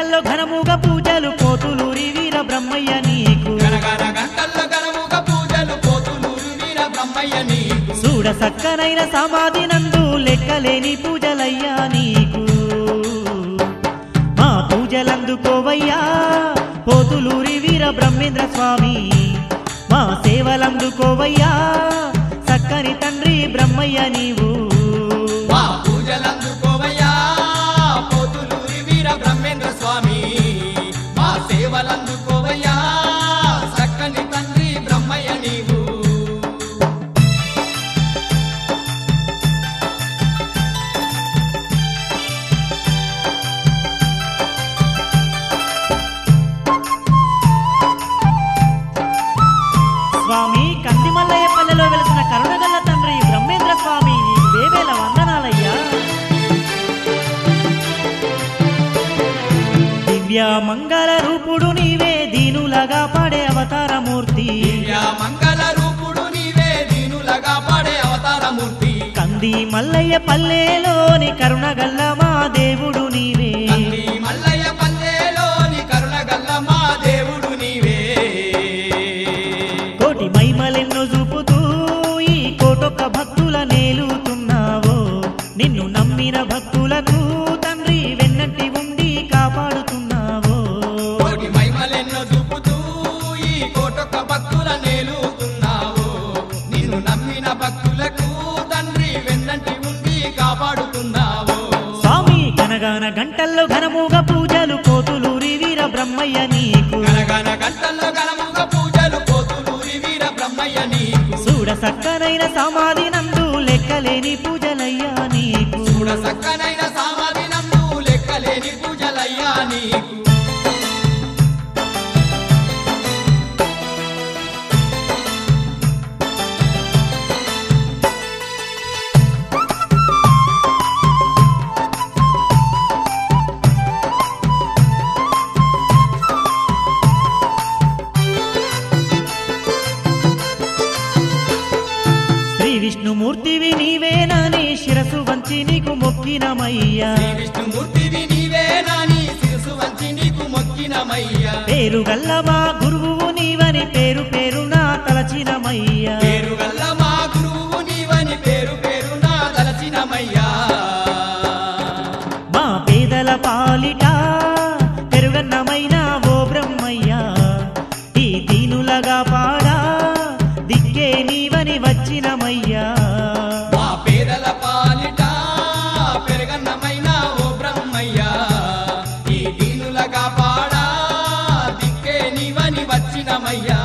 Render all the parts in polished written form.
గంటల్లో ఘనముగా పూజలు పోతులూరి వీర బ్రహ్మయ్య నీకు గనగన గంటల్లో ఘనముగా పూజలు పోతులూరి వీర బ్రహ్మయ్య నీకు చూడ సక్కనైన సమాధి నందు లెక్కలేని పూజలయ్యా నీకు మా పూజలందుకోవయ్యా పోతులూరి వీర బ్రహ్మేంద్ర స్వామి మా సేవలందుకోవయ్యా సక్కని తండ్రి బ్రహ్మయ్య నీవు మా పూజలందుకోవయ్యా పోతులూరి వీర బ్రహ్మేంద్ర స్వామి మా సేవలందుకోవయ్యా సక్కని తండ్రి బ్రహ్మయ్య నీవు స్వామి కందిమల్లయ్య పల్లెలో వెలిసిన కరుణగల్ల తండ్రి బ్రహ్మేంద్ర స్వామి నీకు వేవేల వందనాలయ్యా దివ్య మంగళ రూపుడు నీవే దీనులగా పాడే అవతారమూర్తి దివ్య మంగళ రూపుడు నీవే దీనులగా పాడే అవతారమూర్తి కంది మల్లయ్య పల్లెలోని కరుణగల్ల మా దేవుడు నీవే కంది మల్లయ్య పల్లెలోని కరుణగల్ల మా దేవుడు నీవే కోటి మహిమలెన్నో చూపుతూ ఈ కోటొక్క భక్తుల నేలుతున్నావో నిన్ను నమ్మిన భక్తులకు తండ్రి వెన్నంటి ఉండి కాపాడుతున్నావో కోటి మహిమలెన్నో చూపుతూ ఈ కోటొక్క భక్తుల నేలుతున్నావు నిన్ను నమ్మిన భక్తులకు తండ్రి వెన్నంటి ఉండి కాపాడుతున్నావు స్వామి గనగాన గంటల్లో ఘనముగా పూజలు పోతులూరి వీర బ్రహ్మయ్య నీకు గనగన గంటల్లో ఘనముగా పూజలు పోతులూరి వీర బ్రహ్మయ్య నీకు చూడ సక్కనైన సమాధి నందు లెక్కలేని పూజలయ్యా నీకు చూడ సక్కనైన సమాధి నందు లెక్కలేని పూజలయ్యా నీకు శ్రీ విష్ణుమూర్తివి నీవేనని శిరసు వంచి నీకు మొక్కినమయ్యా శ్రీ విష్ణుమూర్తివి నీవేనాని శిరసు వంచి నీకు మొక్కినమయ్యా పేరు గల్ల మా గురువు నీవని పేరు పేరునా తలచినమయ్యా పేరు గల్ల మా గురువు నీవని పేరు పేరునా తలచినమయ్యా మా పేదల పాలిట పెరుగన్నమైన ఓ బ్రహ్మయ్యా ఈ దీనులగా పాడా దిక్కే నీవని వచ్చినమయ్యా మా పేదల పాలిట పెరగన్నమైన ఓ బ్రహ్మయ్యా ఈ దీనులగా పాడా దిక్కే నీవని వచ్చినమయ్యా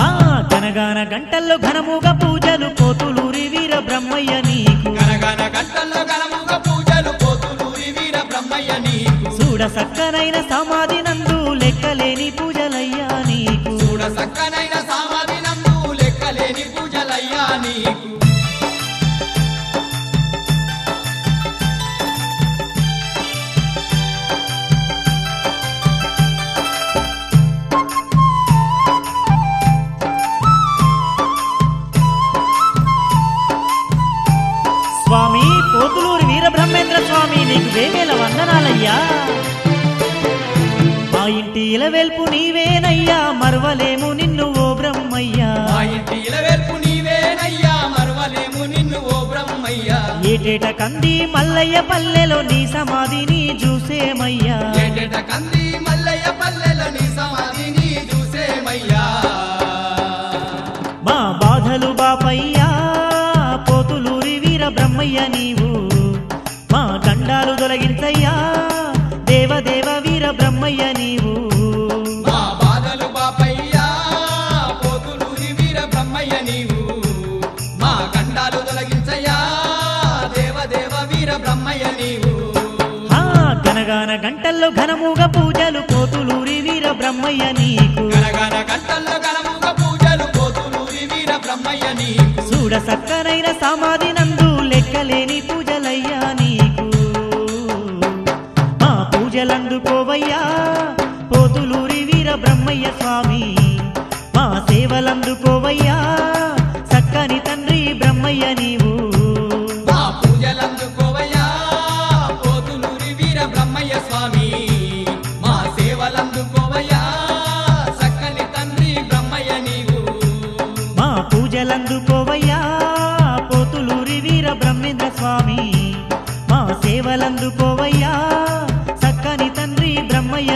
ఆ గనగాన గంటల్లో ఘనముగా పూజలు పోతులూరి వీర బ్రహ్మయ్య నీకు గనగన గంటల్లో ఘనముగా పూజలు పోతులూరి వీర బ్రహ్మయ్య నీకు చూడ సక్కనైన సమాధి నందు లెక్కలేని పూజలయ్యా నీకు చూడ సక్కనైన సమాధి నందు లెక్కలేని పూజలయ్యా నీకు స్వామి పోతులూరి వీర బ్రహ్మేంద్ర స్వామి నీకు వేవేల వందనాలయ్యా మా ఇంటి ఇలవెల్పు నీవేనయ్యా మరవలేము నిన్ను ఓ బ్రహ్మయ్యా మా ఇంటి ఇలవేల్పు నీవేనయ్యా మరవలేము నిన్ను ఓ బ్రహ్మయ్యా ఏటేట కంది మల్లయ్య పల్లెలో నీ సమాధిని చూసేమయ్యా ఏటేట కంది మల్లయ్య పల్లెలో నీ సమాధిని చూసేమయ్యా మా బాధలు బాపయ్యా పోతులూరి వీర బ్రహ్మయ్య నీవు మా గండాలు తొలగించయ్యా దేవదేవ వీర బ్రహ్మయ్య నీవు మా బాధలు బాపయ్యా పోతులూరి వీర బ్రహ్మయ్య నీవు మా గండాలు తొలగించయ్యా దేవదేవ వీర బ్రహ్మయ్య నీవు ఆ గనగాన గంటల్లో ఘనముగా పూజలు పోతులూరి వీర బ్రహ్మయ్య నీకు గనగన గంటల్లో ఘనముగా పూజలు పోతులూరి వీర బ్రహ్మయ్య నీకు చూడ సక్కనైన సమాధి నందు లెక్కలేని పూజలయ్యా నీకు మా పూజలందుకోవయ్యా పోతులూరి వీర బ్రహ్మయ్య స్వామి మా సేవలందుకోవయ్యా సక్కని తండ్రి బ్రహ్మయ్య నీవు మా పూజలందుకోవయ్యా పోతులూరి వీర బ్రహ్మయ్య స్వామి సేవలందుకోవయ్యా పోతులూరి వీర బ్రహ్మేంద్ర స్వామి మా సేవలందుకోవయ్యా చక్కని తండ్రి బ్రహ్మయ్య